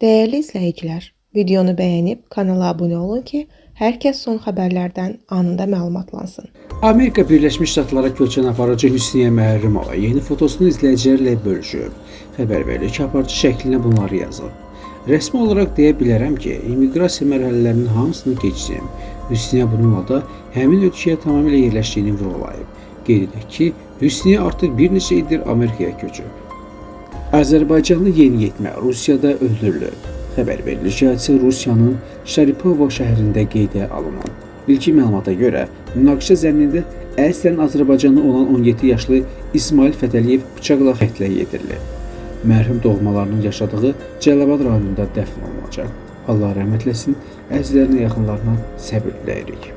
Değerli izləyicilər, videonu bəyənib kanala abunə olun ki, hər kəs son xəbərlərdən anında məlumatlansın. Amerika Birləşmiş Ştatlara köçən aparıcı Hüsniyyə Məhərrimova yeni fotosunu izləyicilərlə bölüşüb. Xəbər verilir ki, aparıcı şəklinə bunları yazıb. Rəsmi olaraq deyə bilərəm ki, immiqrasiya mərhələlərinin hamısını keçdim. Hüsniyyə bununla da həmin ölkəyə tamamilə yerləşdiyini vurğulayıb. Qeyd edək ki, Hüsniyyə artıq bir neçə ildir Amerikaya köçüb. Azərbaycanlı yeniyetmə Rusiyada öldürülüb. Xəbər verilir ki, hadisə Rusiyanın Şaripovo şəhərində qeydə alınıb. İlkin məlumata görə, münaqişə zəminində əslən Azərbaycanlı olan 17 yaşlı İsmail Fətəliyev bıçaqla qətlə yetirilib. Mərhum doğmalarının yaşadığı Cəlilabad rayonunda dəfn olunacaq. Allah rəhmət eləsin, əzizlərinə, yaxınlarına səbir diləyirik.